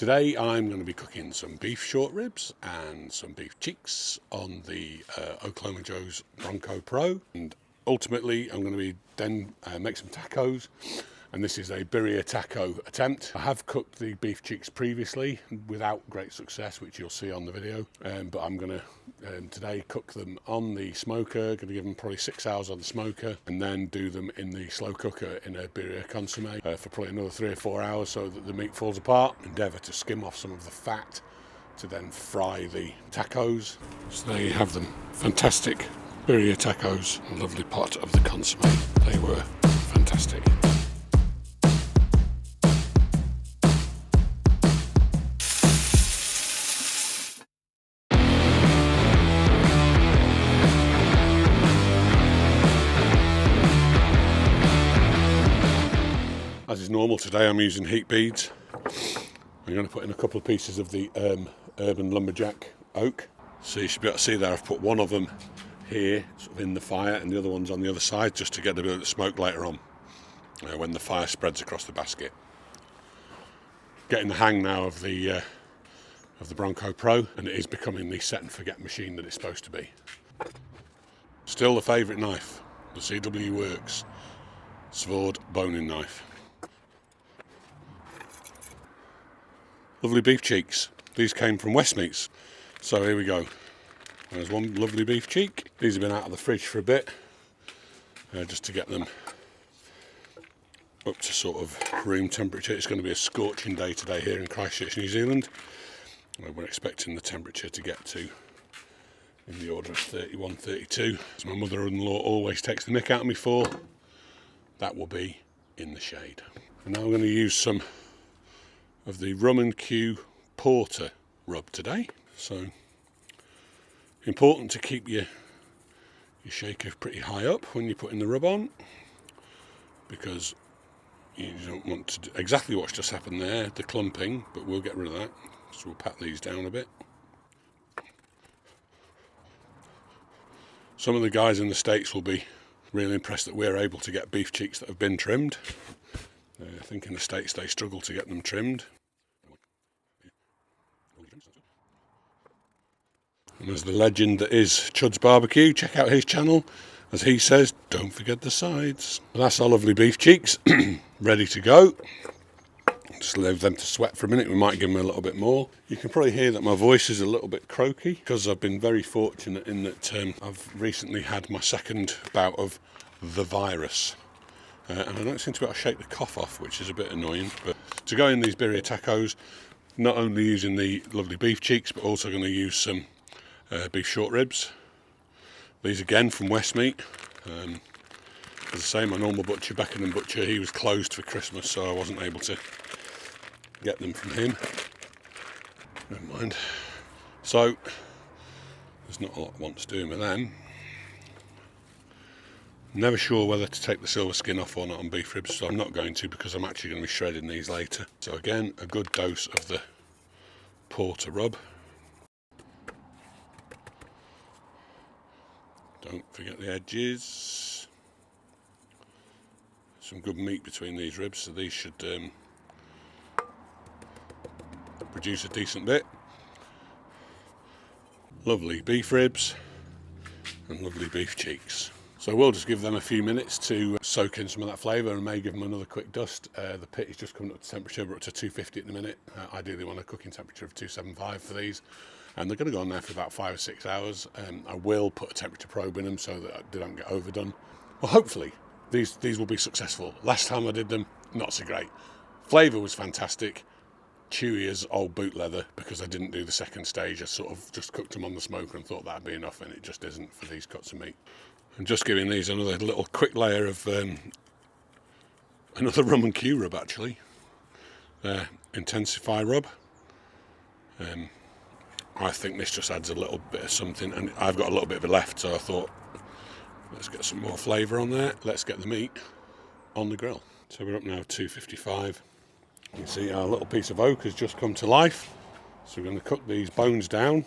Today I'm going to be cooking some beef short ribs and some beef cheeks on the Oklahoma Joe's Bronco Pro, and ultimately I'm going to be then make some tacos, and this is a birria taco attempt. I have cooked the beef cheeks previously without great success, which you'll see on the video, but I'm going to today cook them on the smoker. Going to give them probably 6 hours on the smoker and then do them in the slow cooker in a birria consommé for probably another 3 or 4 hours so that the meat falls apart. Endeavour to skim off some of the fat to then fry the tacos. So there you have them, fantastic birria tacos, a lovely pot of the consommé. They were fantastic. As is normal today, I'm using heat beads. I'm going to put in a couple of pieces of the Urban Lumberjack oak. So you should be able to see there I've put one of them here sort of in the fire and the other one's on the other side just to get a bit of the smoke later on when the fire spreads across the basket. Getting the hang now of the Bronco Pro, and it is becoming the set and forget machine that it's supposed to be. Still the favourite knife, the CW Works Sword boning knife. Lovely beef cheeks. These came from Westmeats. So here we go. There's one lovely beef cheek. These have been out of the fridge for a bit, just to get them up to sort of room temperature. It's going to be a scorching day today here in Christchurch, New Zealand. We're expecting the temperature to get to in the order of 31, 32. As my mother-in-law always takes the nick out of me for, that will be in the shade. And now I'm going to use some of the Rum and Q Porter rub today. So important to keep your shaker pretty high up when you're putting the rub on, because you don't want to do exactly what's just happened there, the clumping, but we'll get rid of that. So we'll pat these down a bit. Some of the guys in the States will be really impressed that we're able to get beef cheeks that have been trimmed. I think in the States they struggle to get them trimmed. And as the legend that is Chud's Barbecue, check out his channel. As he says, don't forget the sides. Well, that's our lovely beef cheeks, ready to go. Just leave them to sweat for a minute. We might give them a little bit more. You can probably hear that my voice is a little bit croaky because I've been very fortunate in that I've recently had my second bout of the virus. And I don't seem to be able to shake the cough off, which is a bit annoying. But to go in these birria tacos, not only using the lovely beef cheeks, but also going to use some beef short ribs. These again from Westmeat. As I say, my normal butcher, Beckenham Butcher, he was closed for Christmas, so I wasn't able to get them from him. Never mind. So there's not a lot I want to do with them. Never sure whether to take the silver skin off or not on beef ribs, so I'm not going to, because I'm actually going to be shredding these later. So again, a good dose of the Porter rub. Don't forget the edges. Some good meat between these ribs, so these should produce a decent bit. Lovely beef ribs and lovely beef cheeks. So we'll just give them a few minutes to soak in some of that flavour, and may give them another quick dust. The pit is just coming up to temperature. We're up to 250 at the minute. Ideally want a cooking temperature of 275 for these. And they're going to go on there for about 5 or 6 hours. I will put a temperature probe in them so that they don't get overdone. Well, hopefully these will be successful. Last time I did them, not so great. Flavour was fantastic. Chewy as old boot leather, because I didn't do the second stage. I sort of just cooked them on the smoker and thought that'd be enough, and it just isn't for these cuts of meat. I'm just giving these another little quick layer of another Rum and Q rub, actually. Intensify rub. I think this just adds a little bit of something, and I've got a little bit of it left, so I thought, let's get some more flavour on there. Let's get the meat on the grill. So we're up now 255. You can see our little piece of oak has just come to life. So we're going to cook these bones down.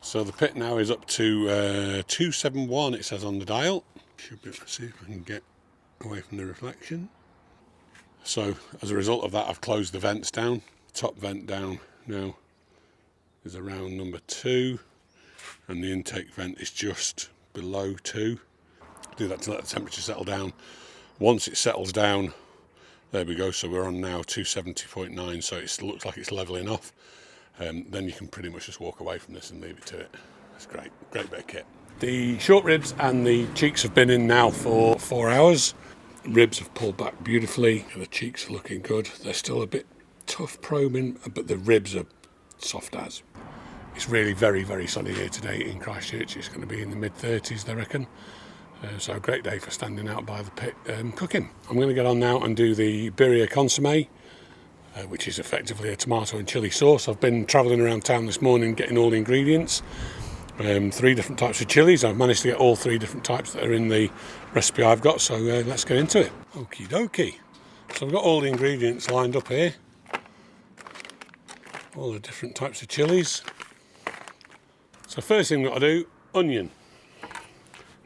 So the pit now is up to 271, it says on the dial. Should be able to see if I can get away from the reflection. So as a result of that, I've closed the vents down. Top vent down now is around number 2, and the intake vent is just below 2. Do that to let the temperature settle down. Once it settles down, there we go, so we're on now 270.9, so it looks like it's leveling off. Then you can pretty much just walk away from this and leave it to it. It's great bit of kit. The short ribs and the cheeks have been in now for 4 hours. Ribs have pulled back beautifully. The cheeks are looking good. They're still a bit tough probing, but the ribs are soft as. It's really very, very sunny here today in Christchurch. It's going to be in the mid-30s, they reckon. So a great day for standing out by the pit cooking. I'm going to get on now and do the Birria consommé, which is effectively a tomato and chilli sauce. I've been travelling around town this morning getting all the ingredients. 3 different types of chilies. I've managed to get all 3 different types that are in the recipe I've got, so let's get into it. Okie dokie. So I've got all the ingredients lined up here. All the different types of chilies. So first thing I've got to do, onion.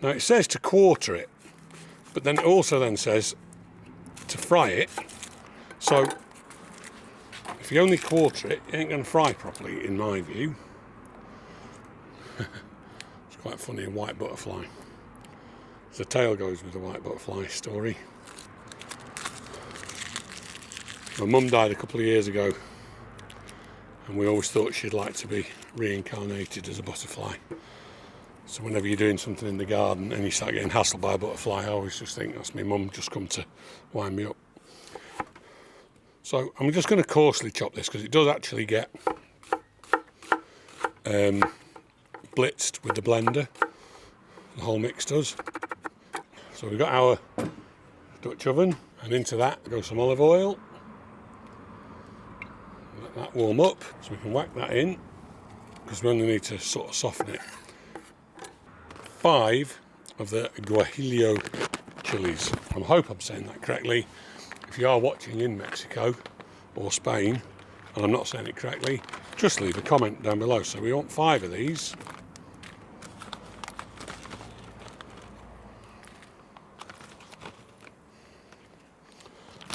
Now it says to quarter it, but then it also then says to fry it. So if you only quarter it, it ain't going to fry properly, in my view. It's quite funny, a white butterfly. The tail goes with the white butterfly story. My mum died a couple of years ago, and we always thought she'd like to be reincarnated as a butterfly. So whenever you're doing something in the garden and you start getting hassled by a butterfly, I always just think that's my mum just come to wind me up. So I'm just going to coarsely chop this because it does actually get blitzed with the blender. The whole mix does. So we've got our Dutch oven, and into that goes some olive oil. Let that warm up so we can whack that in, because we only need to sort of soften it. 5 of the guajillo chilies. I hope I'm saying that correctly. If you are watching in Mexico or Spain and I'm not saying it correctly, just leave a comment down below. So we want 5 of these.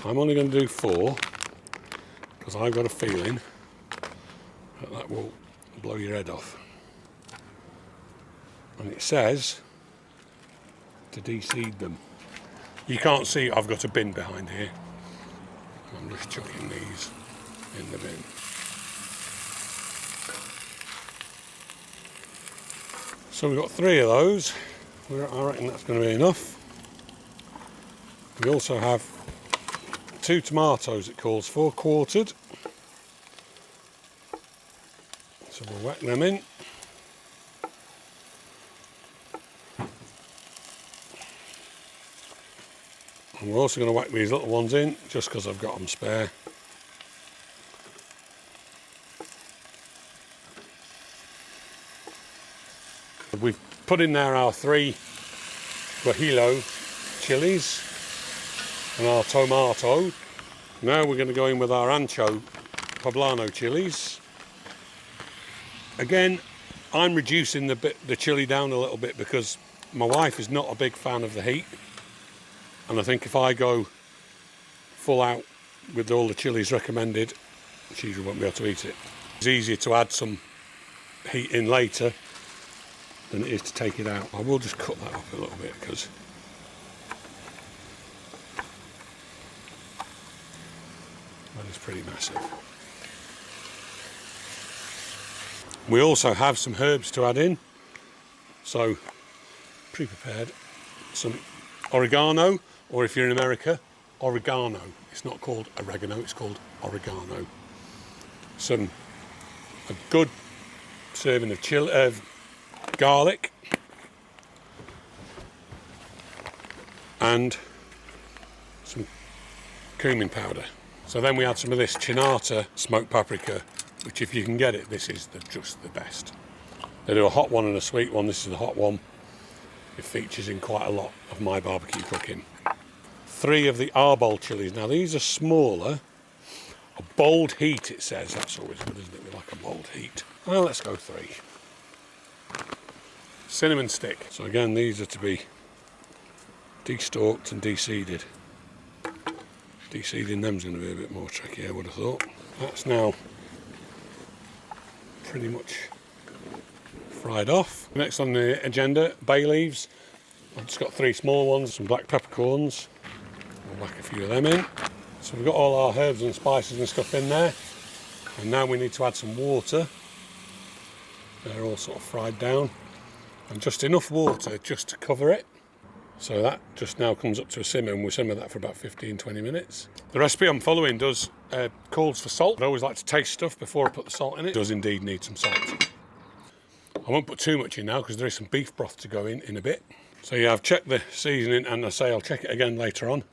I'm only going to do 4 because I've got a feeling that will blow your head off. And it says to de-seed them. You can't see, I've got a bin behind here. I'm just chucking these in the bin. So we've got 3 of those. I reckon that's going to be enough. We also have 2 tomatoes, it calls for, quartered. So we'll whack them in. And we're also going to whack these little ones in, just because I've got them spare. We've put in there our 3 guajillo chilies and our tomato. Now we're going to go in with our ancho poblano chilies. Again, I'm reducing the chili down a little bit because my wife is not a big fan of the heat. And I think if I go full out with all the chilies recommended, she won't be able to eat it. It's easier to add some heat in later than it is to take it out. I will just cut that up a little bit because that is pretty massive. We also have some herbs to add in. So, pre-prepared, some oregano, or if you're in America, oregano. It's not called oregano, it's called oregano. A good serving of garlic, and some cumin powder. So then we add some of this chinata smoked paprika, which if you can get it, this is just the best. They do a hot one and a sweet one. This is the hot one. It features in quite a lot of my barbecue cooking. 3 of the arbol chilies. Now these are smaller. A bold heat, it says. That's always good, isn't it? We like a bold heat. Well, let's go 3. Cinnamon stick. So again, these are to be destalked and de-seeded. Deseeding them's going to be a bit more tricky, I would have thought. That's now pretty much fried off. Next on the agenda, bay leaves. I've just got 3 small ones, some black peppercorns. We'll whack a few of them in. So we've got all our herbs and spices and stuff in there. And now we need to add some water. They're all sort of fried down. And just enough water just to cover it. So that just now comes up to a simmer, and we'll simmer that for about 15-20 minutes. The recipe I'm following calls for salt. I always like to taste stuff before I put the salt in it. It does indeed need some salt. I won't put too much in now because there is some beef broth to go in a bit. So yeah, I've checked the seasoning, and I say I'll check it again later on.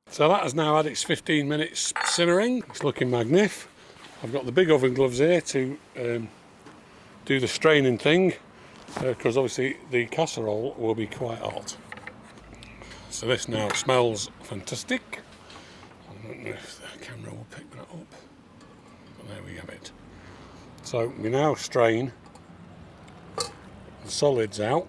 So that has now had its 15 minutes simmering. It's looking magnificent. I've got the big oven gloves here to do the straining thing, because obviously the casserole will be quite hot. So this now smells fantastic. I don't know if the camera will pick that up, but there we have it. So we now strain the solids out.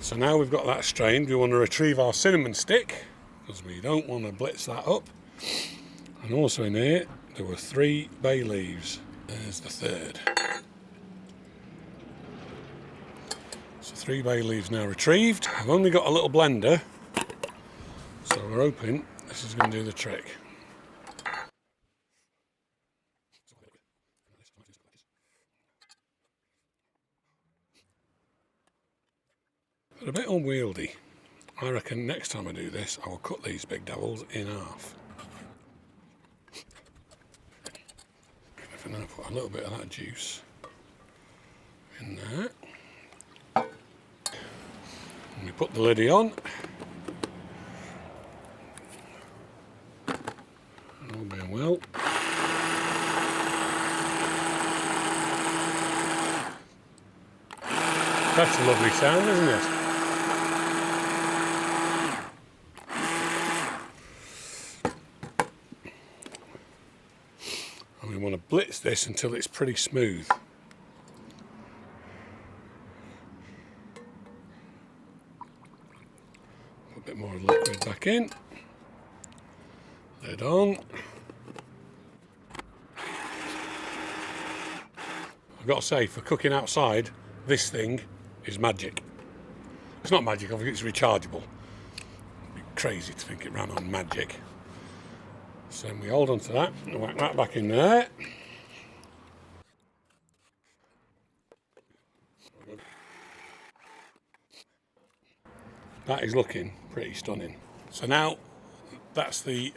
So now we've got that strained, we want to retrieve our cinnamon stick, because we don't want to blitz that up. And also in here, there were 3 bay leaves. There's the 3rd. So 3 bay leaves now retrieved. I've only got a little blender, so we're hoping this is going to do the trick. They're a bit unwieldy. I reckon next time I do this, I will cut these big devils in half. And then I put a little bit of that juice in there. And we put the lid on. All being well. That's a lovely sound, isn't it? And we want to blitz this until it's pretty smooth. Put a bit more liquid back in. Lid on. I've got to say, for cooking outside, this thing is magic. It's not magic, obviously it's rechargeable. It'd be crazy to think it ran on magic. So we hold on to that and whack that back in there. That is looking pretty stunning. So now that's the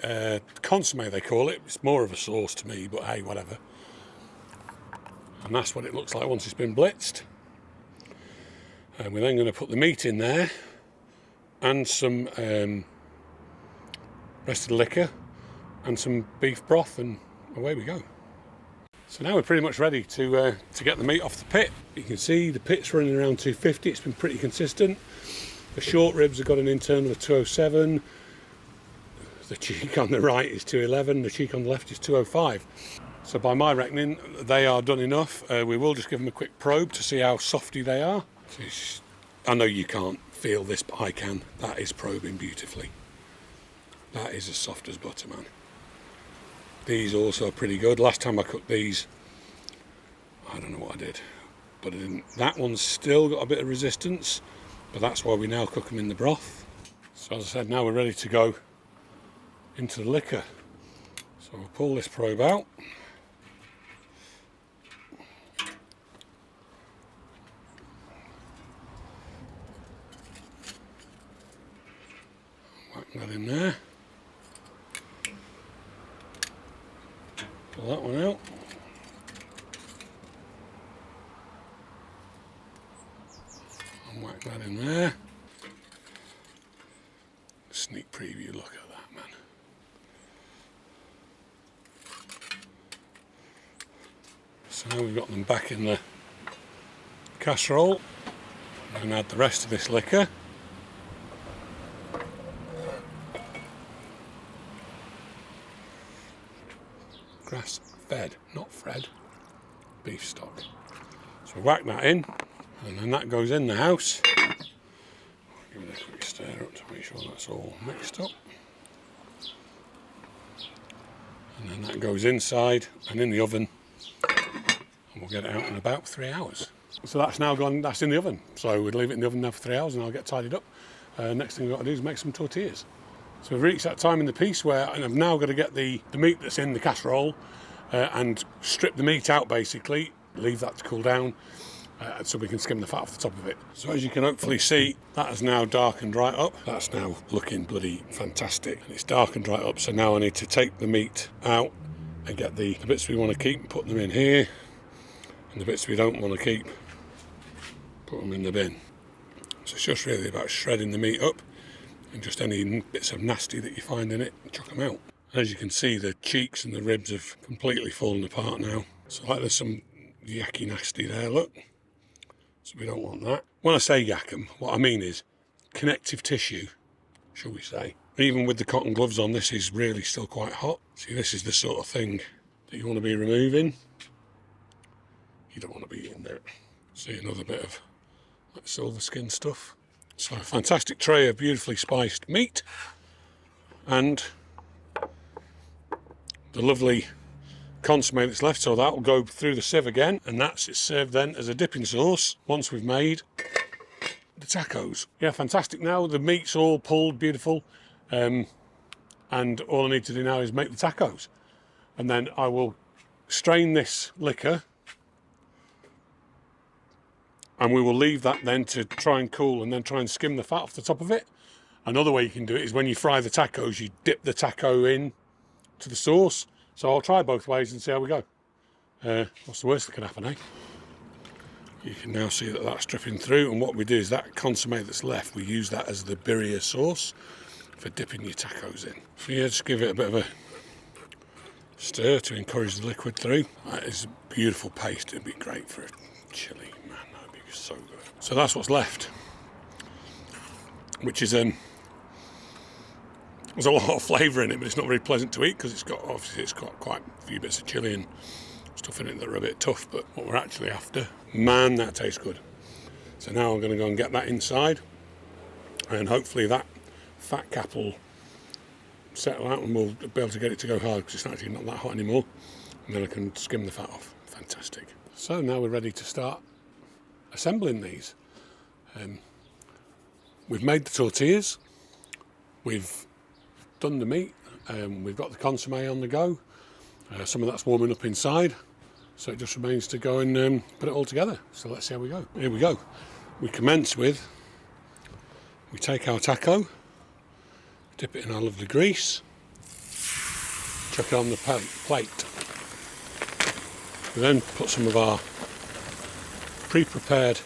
consommé, they call it. It's more of a sauce to me, but hey, whatever. And that's what it looks like once it's been blitzed. And we're then going to put the meat in there and some rest of the liquor and some beef broth, and away we go. So now we're pretty much ready to get the meat off the pit. You can see the pit's running around 250. It's been pretty consistent. The short ribs have got an internal of 207. The cheek on the right is 211. The cheek on the left is 205. So by my reckoning, they are done enough. We will just give them a quick probe to see how softy they are. I know you can't feel this, but I can. That is probing beautifully. That is as soft as butter, man. These also are pretty good. Last time I cooked these, I don't know what I did, but I didn't. That one's still got a bit of resistance, but that's why we now cook them in the broth. So as I said, now we're ready to go into the liquor. So we'll pull this probe out. Whack that in there. Pull that one out. And whack that in there. Sneak preview look at that, man. So now we've got them back in the casserole. I'm going to add the rest of this liquor. Fed, not Fred, beef stock. So whack that in, and then that goes in the house. Give it a quick stir up to make sure that's all mixed up. And then that goes inside and in the oven, and we'll get it out in about 3 hours. So that's now gone, that's in the oven. So we'll leave it in the oven now for 3 hours and I'll get tidied up. Next thing we've got to do is make some tortillas. So we've reached that time in the piece where I've now got to get the meat that's in the casserole and strip the meat out basically, leave that to cool down so we can skim the fat off the top of it. So as you can hopefully see, that has now darkened right up. That's now looking bloody fantastic. And it's darkened right up, so now I need to take the meat out and get the bits we want to keep and put them in here, and the bits we don't want to keep, put them in the bin. So it's just really about shredding the meat up, and just any bits of nasty that you find in it, chuck them out. As you can see, the cheeks and the ribs have completely fallen apart now. So like there's some yucky nasty there, look. So we don't want that. When I say yak 'em, what I mean is connective tissue, shall we say. Even with the cotton gloves on, this is really still quite hot. See, this is the sort of thing that you want to be removing. You don't want to be in there. See another bit of like silver skin stuff. So a fantastic tray of beautifully spiced meat and the lovely consommé that's left, so that will go through the sieve again, and that's it served then as a dipping sauce once we've made the tacos. Yeah, fantastic. Now the meat's all pulled, beautiful, and all I need to do now is make the tacos, and then I will strain this liquor and we will leave that then to try and cool and then try and skim the fat off the top of it. Another way you can do it is when you fry the tacos, you dip the taco in to the sauce. So I'll try both ways and see how we go. What's the worst that can happen, eh? You can now see that that's dripping through, and what we do is that consommé that's left, we use that as the birria sauce for dipping your tacos in. So yeah, just give it a bit of a stir to encourage the liquid through. That is a beautiful paste. It'd be great for a chili, man. That'd be so good. So that's what's left, which is there's a lot of flavour in it, but it's not very pleasant to eat because it's got quite a few bits of chilli and stuff in it that are a bit tough. But what we're actually after, man, that tastes good. So now I'm going to go and get that inside, and hopefully that fat cap will settle out and we'll be able to get it to go hard because it's actually not that hot anymore, and then I can skim the fat off. Fantastic. So now we're ready to start assembling these. We've made the tortillas, we've done the meat, we've got the consommé on the go, some of that's warming up inside, so it just remains to go and put it all together. So let's see how we go. Here we go. We commence with, we take our taco, dip it in our lovely grease, chuck it on the plate. We then put some of our pre-prepared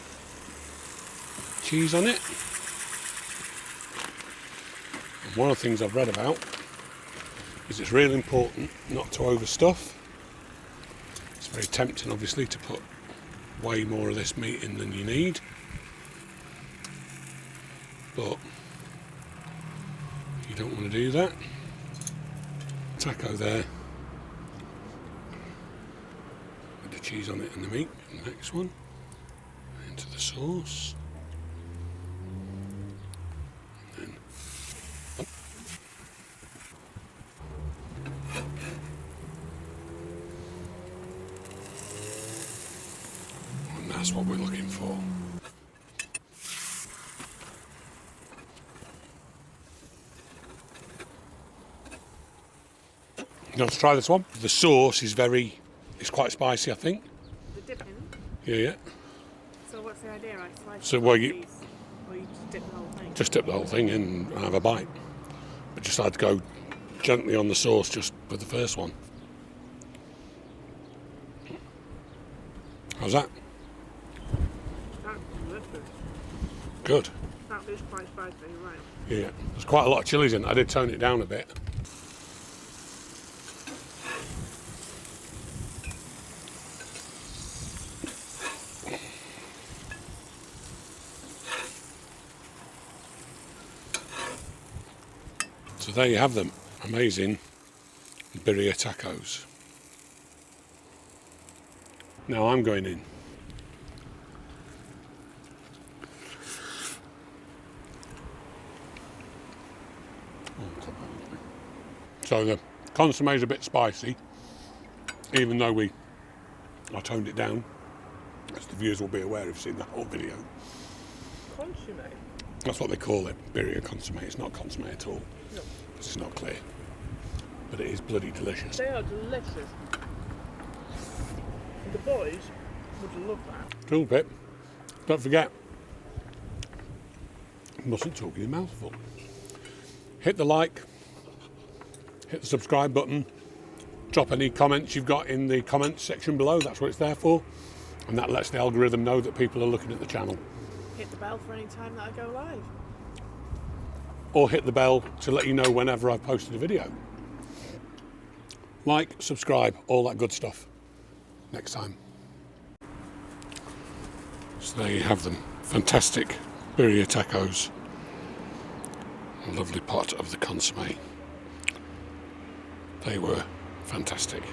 cheese on it. One of the things I've read about is it's really important not to overstuff. It's very tempting, obviously, to put way more of this meat in than you need, but you don't want to do that. Taco there with the cheese on it and the meat. And the next one into the sauce. That's what we're looking for. You want to try this one? The sauce is it's quite spicy, I think. The dipping? Yeah. So what's the idea? I slice So or you just dip the whole thing? Just dip the whole thing in and have a bite. But just had to go gently on the sauce just for the first one. How's that? That's delicious. Good. That is quite spicy, you're right. Yeah, there's quite a lot of chilies in it. I did tone it down a bit. So there you have them. Amazing Birria Tacos. Now I'm going in. So the consommé is a bit spicy, even though I toned it down, as the viewers will be aware if you've seen the whole video. Consommé? That's what they call it, Birria consommé. It's not consommé at all. No. It's not clear. But it is bloody delicious. They are delicious. The boys would love that. A little bit. Don't forget, you mustn't talk in your mouth full. Hit the like, hit the subscribe button, drop any comments you've got in the comments section below. That's what it's there for. And that lets the algorithm know that people are looking at the channel. Hit the bell for any time that I go live. Or hit the bell to let you know whenever I've posted a video. Like, subscribe, all that good stuff. Next time. So there you have them. Fantastic Birria Tacos. A lovely pot of the consommé. They were fantastic.